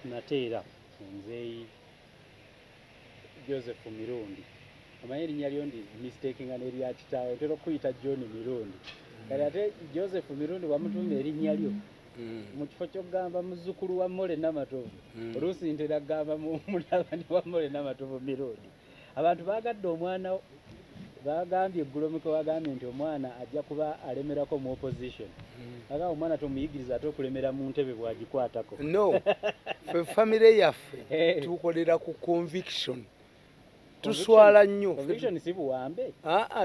nateera nzeeyi Joseph Mirundi amanyi erinnya lyo ndi mistakinga n'erya kitaawe otera okuyita John Mirundi kale ate Joseph Mirundi wamutumba erinnya lyo mu kifo ky'okugamba muzzukulu wa Mole Namatovu oluusi ntera kugamba mutabani wa Mole Namatovu Mirundi abantu baagadde omwana bagambye eggulomiko bagambye nti omwana ajja kuba alemerako mu opposition aga omwana tomuyigiriza ate okulemera mu ntebe bwagikwatako no fe family yaffe tukolera ku conviction tuswala nnyo conviction si buwambe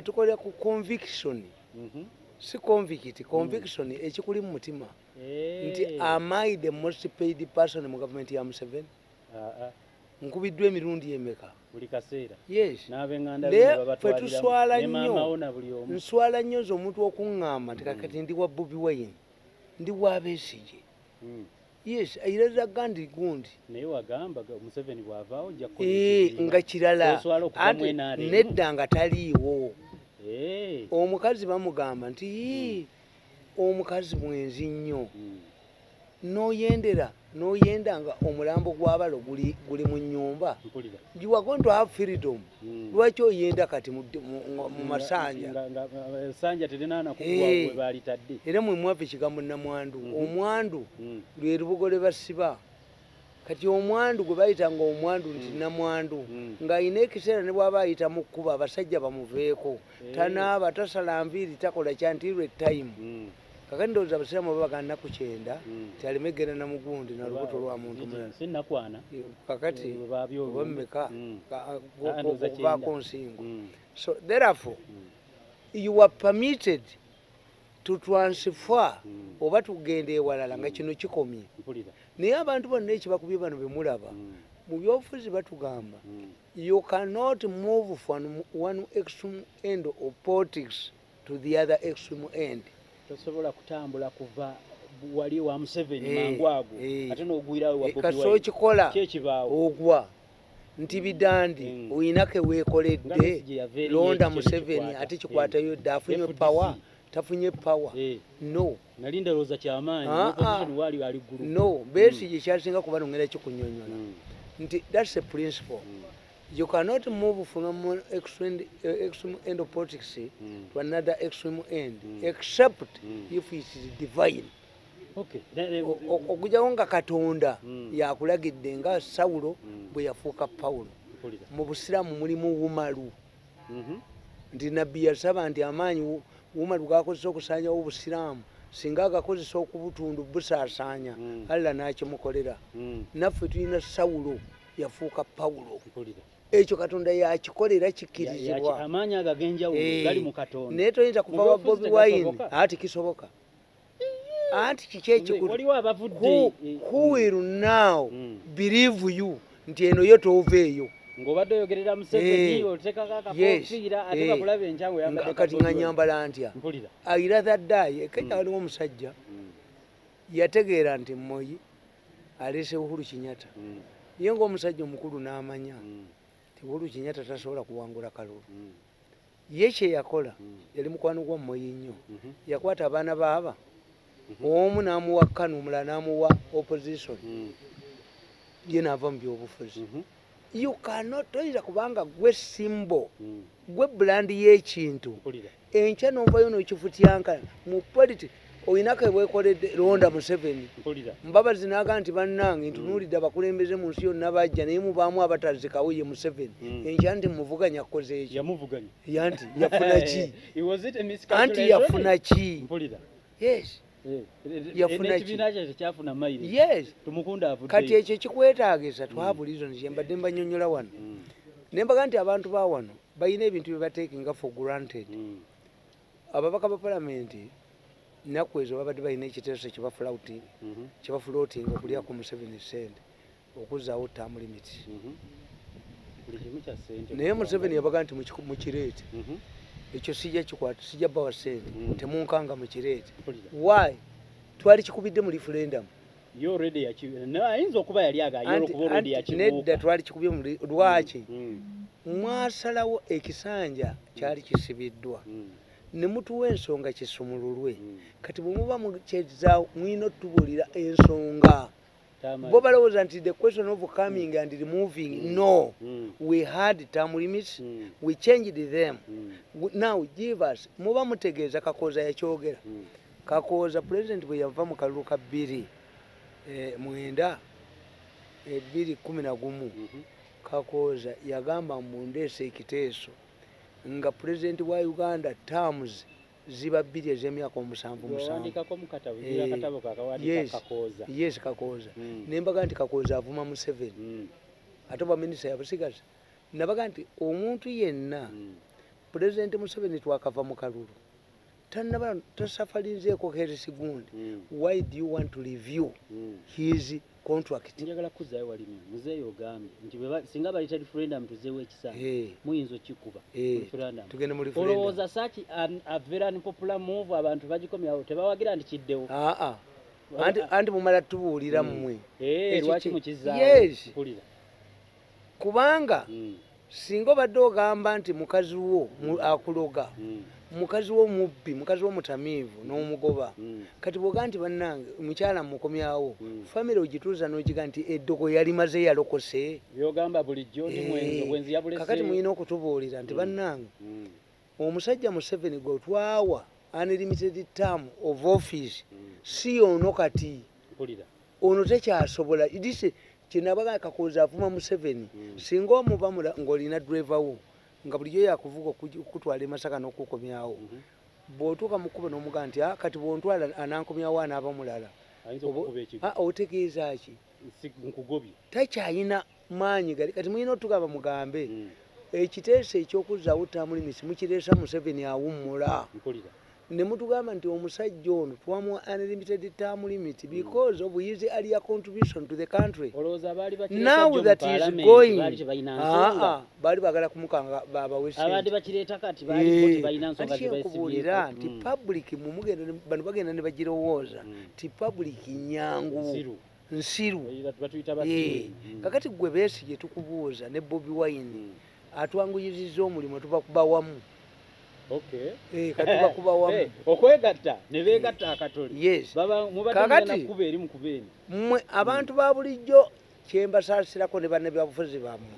tukolera ku conviction si conviction ekikuli mu mutima nti am I the most paid person mu government ya Museveni nkubiddwa emirundi emeka buli kaseera yes n'abenganda fe tuswala nnyo nswala nnyo omuntu okuŋŋamba nti kakati ndi wa Bobi Wine ndi wa Besigye yes ayiraza gandi gundi naye wagamba Museveni bw'avaawo ojja nga kirala nedda nga taliiwo omukazi bamugamba nti omukazi mwenzi nnyo noyenda nga omulambo gw'abalo guli mu nnyumba you are going to have freedom lwaki oyenda kati mu masanja era mwe mwava ekigambo namwandu omwandu lwe lubugo lwe basiba kati omwandu gwe bayitanga omwandu nti namwandu ng'ayina ekiseera ne bw'aba ayita mu kkuba abasajja bamuveeko tanaaba tasala nviiri takola kyantirwe time kakati ndowooza abasiraamu babaga nnaku 9 talemegera na mugundi na lubuto lwa muntu mulala kakati oba mmeka okubaako nsingo so therefore you are permitted to transfer oba tugenda ewalala nga kino kikomye naye abantu bonna ekibakubye bano bemulaba mu byobufuzi batugamba you cannot move from one extreme end of politics to the other extreme end tosobola kutambula kuva wali wa Museveni mangu ago ate n'ogwirawo wa Bobi Wine kasokikola ogwa nti bidandi oyinake weekoledde londa Museveni ate kikwatayo dafunye power tafunye power no nalinda loza kyamaanyi opposition wali ali group no Besigye kyasinga kuba nongera kikunyonyola nti that's a principle you cannot move from one extreme end of politics to another extreme end except if it is divine okujawo nga Katonda yakulagidde nga Sawulo bwe yafuuka Pawulo mu Busiraamu mulimu wumalu nti nabbi yasaba nti amaanyi wumalu gakozesa okusaanyawo Obusiraamu singa agakozesa okubutundu busaasaanya Allah n'akimukolera naffe tulina Sawulo yafuuka Pawulo ekyo Katonda yakikolera kikkirizibwa amaanyi agagenjawulo gali mu Katonda naye toyinza kuva wa Bobi Wine ati kisoboka anti kiki ekikulu who will now believe you nti eno yo toveeyo ng'obadde oyogerera Museveni otekako akakofiira ate bakulaba enkyango yambadde kati nga nyambala ntya ayira daddayi ekenya waliwo omusajja yategeera nti Moyi aleese Uhuru Kenyatta ye ng'omusajja omukulu n'amanya nti Uhuru Kenyatta tasobola kuwangula kalulu ye kye yakola yali mukwano gwa Moyi nnyo yakwata abaana baaba omu n'amuwa KANU omulala n'amuwa opposition ye n'ava mu byobufuzi you cannot toyinza kubanga gwe simbo gwe brandi y'ekintu enkya n'ovayo n'okifutyanka mu politics oyinako ebwekoledde londa Museveni Mbabazi n'aga nti bannange ntunuulidde abakulembeze mu nsi yonna bajja naye mubaamu abatazikawo ye Museveni enkya nti muvuganya akoze eki yanti yafuna ki anti yafuna ki yes yafuna ki yes kati ekyo kikwetaagisa twabulizo nkyembadde mbanyonyola wano nembaga nti abantu ba wano balina ebintu bye bateekinga for granted ababaka ba palamenti nnaku ezo babadde balina ekiteeso kyebafulootinga okulya ku Museveni sente okuzzaawo term limit naye Museveni yabaga nti mukireete ekyo sijja kikwata sijja bawa sente temunkanga mukireete why twali kikubidde mu referendum ayinza okuba yali nedda twali kikubye lwaki mwasalawo ekisanja kyali kisibiddwa ne mutuwa ensonga kisumululwe kati bwe muba mukyezaawo mwina otubuulira ensonga bo balowooza nti the question of coming and removing. No, we had term limits, we changed them. Now give us, muba mutegeeza Kakooza yakyogera. Kakooza president bwe yava mu kalulu ka 2011 Kakooza yagamba mundeese ekiteeso nga president wa Uganda terms ziba 2 ez'emyaka 7. Yes, Kakooza. Nembaga nti Kakooza avuma Museveni. Ate ba minisita yabusigaza. Nabaga nti omuntu yenna president Museveni twakava mu kalulu. Tanaba tasafalinzeeko Harris Gundi. Why do you want to review his contract? Njagala kuzaayo walimu muzeeyo ogambe nti singa bayita referendum tuzeewo ekisanja muyinza okikuba referendum tugende mu referendum. Olowooza saaki a very unpopular move abantu bagikomyawo tebawagira nti kiddewo. Anti mumala tubuulira mmwe lwaki mukizaawo. Yes, kubanga singa obadde ogamba nti mukazi wo akuloga, mukazi wo mubbi, mukazi wo mutamiivu n'omugoba, kati bwoga nti bannange mukyala mukomyawo, famire ogituuza n'ogiga nti eddogo yalimaze yalokose. Byogamba bulijjo ndi mwenzi yabulese. Kakati muyina okutubuulira nti bannange omusajja Museveni gwe twawa unlimited term of office si ono kati. Ono tekyasobola. Idise kinabaga Kakooza avuma Museveni singa omuba ng'olina driver wo nga bulijjo yakuvuga okutwala Masaka n'okukomyawo. Bw'otuuka mu kkubo n'omuga nti kati bw'ontwala anankomyawo anaaba mulala. Otegeeza ki? Takyayina maanyi gali. Kati muyina otugamba mugambe ekiteeso eky'okuzzaawo term limits mukireesa Museveni awummula. Ne mutugamba nti omusajja ono twamuwa unlimited term limit because of his earlier contribution to the country. Now that he is going, bali bagala kumukanga babawese. Abandi bakireeta kati bali balina nsonga zibaisibira nti public mumugenda bano bagenda ne bagirowooza nti public nyangu nsiru. Kakati gwe Besigye tukubuuza ne Bobi Wine atwanguyizizza omulimu tubakuba wamu. Katuba kuba wamu okwegatta ne beegatta akatoli. Yes, kakati kubeeri mu kubeeni mmwe abantu ba bulijjo kyembasaasirako ne banne byabufuzi bammwe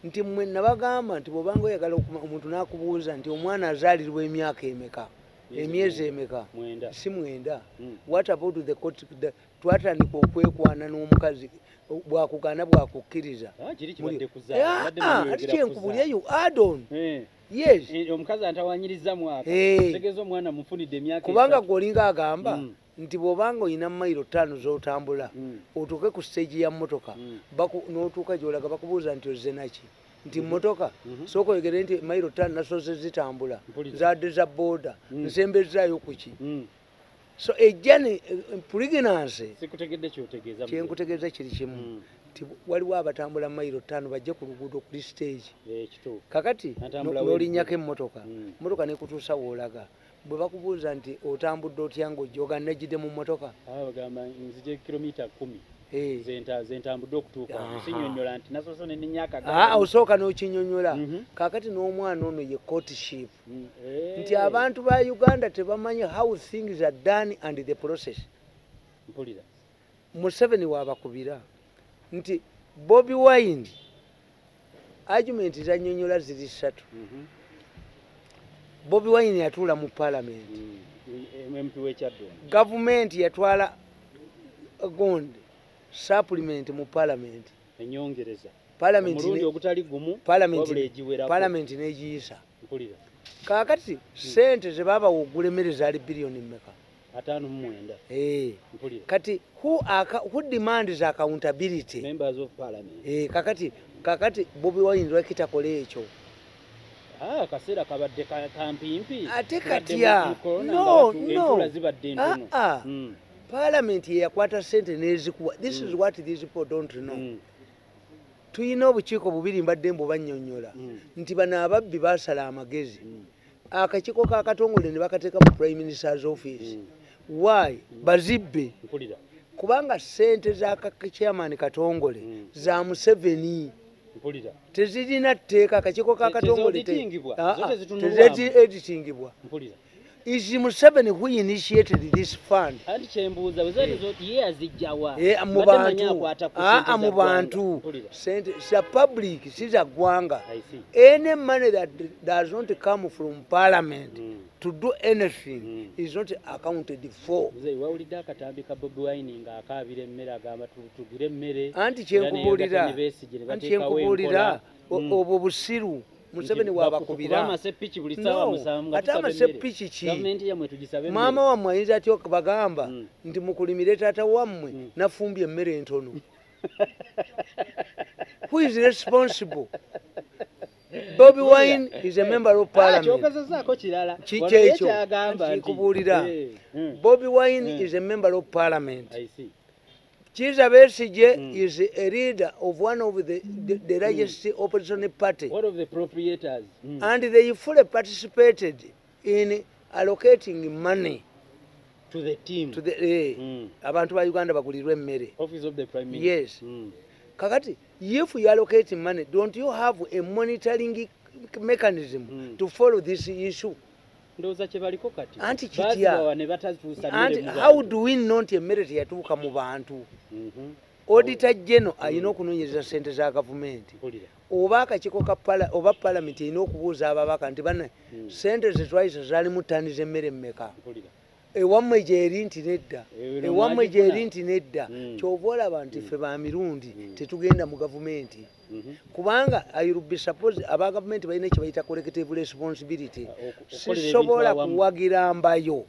nti mmwe nabagamba nti bw'obanga oyagala omuntu n'akubuuza nti omwana azaalirwa emyaka emeka, emyezi emeka, si 9. What about the court? Twatandika okwekwana n'omukazi bwakugaana bwakukkiriza ati kyenkubulyeyo adon. Yes, omukazi antawanyiriza mwaka tegeeza omwana mufunidde emyaka kubanga gwolinga agamba nti bw'obanga olina mayiro 5 z'otambula otuuke ku stage ya mmotoka n'otuuka gy'olaga bakubuuza nti ozze naki nti mmotoka sooka oyogere nti mayiro 5 nasoze zitambula zadde za booda nsembezaayo kuki. So ejjani pregnancy sikutegedde kyotegeeza kyenkutegeeza kiri kimu nti waliwo abatambula mayiro 5 bajje ku luguudo kuli stage. Kakati n'olinnyako emmotoka mmotoka nekutuusa woolaga bwe bakubuuza nti otambudde otya ng'ojjoga najjidde mu mmotoka bagamba nzije kilomita 10 zentambudde okutuuka sinyonnyola nti nasoso nennyaka osooka n'okinyonnyola. Kakati n'omwana ono ye courtship nti abantu ba Uganda tebamanyi how things are done and the process. Museveni waabakubira nti Bobi Wine argument zanyonnyola ziri 3. Bobi Wine yatuula mu parliament, government yatwala gondi supplement mu parliament, enyongereza parliament negiyisa. Kakati sente ze baba ogulemmere zaali billion mmeka? 5.9. Kati who demands accountability? Members of parliament. Kakati Bobi Wine lwakitakole ekyo. Kaseera kabadde kampimpi ate katya no parliament yakwata sente nezikuwa. This is what these people don't know. Tuyina obukiiko bubiri mbadde mbubannyonnyola nti bano ababbi baasala amagezi akakiiko kakatongole ne bakateeka mu prime minister's office. Why? Bazibbe kubanga sente za chairman Katongole za Museveni tezirina tteeka. Akakiiko kakatongole editingibwa is Museveni who initiated this fund. Anti chembuza wezo ye azijjawa. Mu bantu. Sa public siza gwanga. Any money that does not come from parliament to do anything is not accounted for. Wawulidde akatambi ka Bobi Wine nga akaabira emmere agamba tugire emmere. Anti kyenkubulira obwo busiru. Museveni wabakubira ate amasepiki ki maama wammwe ayinza atya bagamba nti mukulimire taata wammwe nafumbye emmere entono. Who is responsible? Bobi Wine is a member of parliament. Kikekyo kikubuulira. Bobi Wine is a member of parliament. Kizza Besigye is a leader of one of the largest opposition party. One of the proprietors. And they fully participated in allocating money to the team. To the abantu ba Uganda bagulirwe emmere. Office of the Prime Minister. Yes. Kakati, if you allocate money, don't you have a monitoring mechanism to follow this issue? Anti how do we not emmere teyatuuka mu bantu? Auditor General ayina okunoonyereza ssente za gavumenti oba akakiiko oba palamenti erina okubuuza ababaka nti bana ssente zetwayisa zaali mu ttani z'emmere mmeka? Ewammwe gyeri nti nedda, ewammwe gyeri nti nedda. Kyova olaba nti ffe ba mirundi tetugenda mu gavumenti kubanga I will be suppose aba gavumenti balina kye bayita collective responsibility. Sisobola kuwagira Mbayo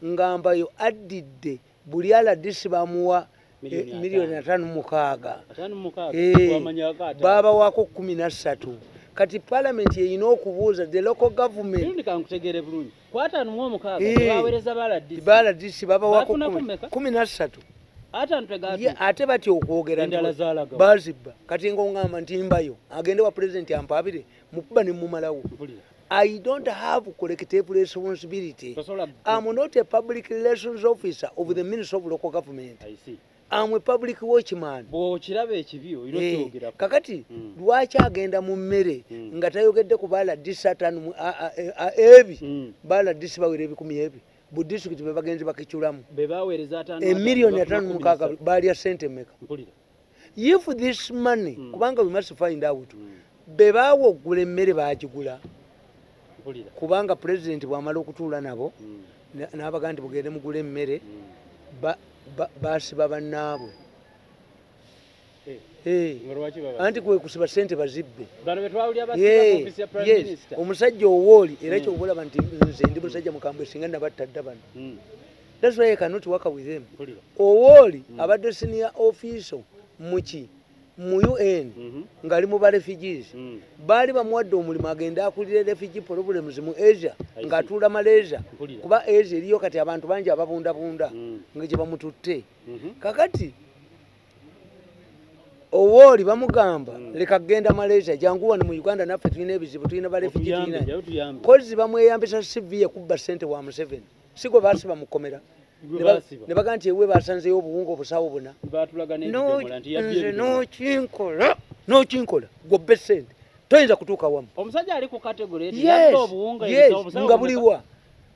nga Mbayo addidde buli aladisi bamuwa milioni 5,600 baba wako 13. Kati parliament yeyina okubuuza the local government kankutegere bulungi kwata mu 6 bawereza baladisi baba wako 13 ate batya okwogera baziba kati ng'ongamba nti Mbayo agende wa president ampabire mukuba ne mumalawo. I don't have collective responsibility. I'm not a public relations officer of the Ministry of Local Government. I see. I'm a public watchman. Kakati lwaki agenda mu mmere nga tayogedde ku baladisi atano ebi baladisi bawera ebikumi ebi bu district be bagenzi bakichulamu emiliyoni 5,600 balya sente meka? If this money kubanga we must find out be bawo ogula emmere bagigula kubanga president bwamala okutuula nabo n'abaga nti bugende mugula emmere basiba bannaabwe anti kwe kusiba ssente bazibbe. Omusajja owooli era kyokulaba nti nze ndi musajja mukambwe singa nabattadda bano. That's why I cannot work with them. Owooli abadde senior official muki mu UN ngali mu ba refugees baali bamuwadde omulimu agenda akulira refugee problems mu Asia ng'atuula Malaysia kuba Asia eriyo kati abantu bangi ababundabunda nga gye bamututte. Kakati Owooli bamugamba leka genda Malaysia jangu wano mu Uganda naffe tulina ebizibu tulina ba refugee tulina kozi bamweyambisa CV ekubba ssente wa Museveni sigwe baasi bamukomera ne baga nti ewe basanzeyo obuwunga obusawo buna nokinkola gobbe ssente toyinza kutuuka wamu. Omusajja ali ku category nga buliwa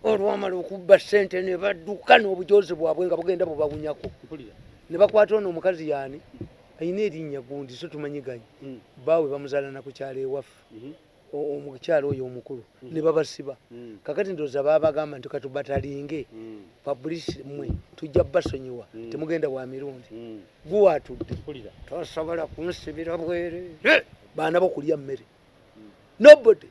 olwamala okubba ssente ne badduka n'obujozi bwabwe nga bugenda bubawunyako ne bakwata ono omukazi yaani ayina erinnya gundi so tumanyiganye baawe bamuzaala ku kyalo ewaffe omukyalo oyo omukulu ne babasiba. Kakati ndowooza baabagamba nti katubatalinge publish mmwe tujja basonyiwa temugenda wa mirundi guwaatudde tosobola kunsibira bwere baana bokulya mmere nobody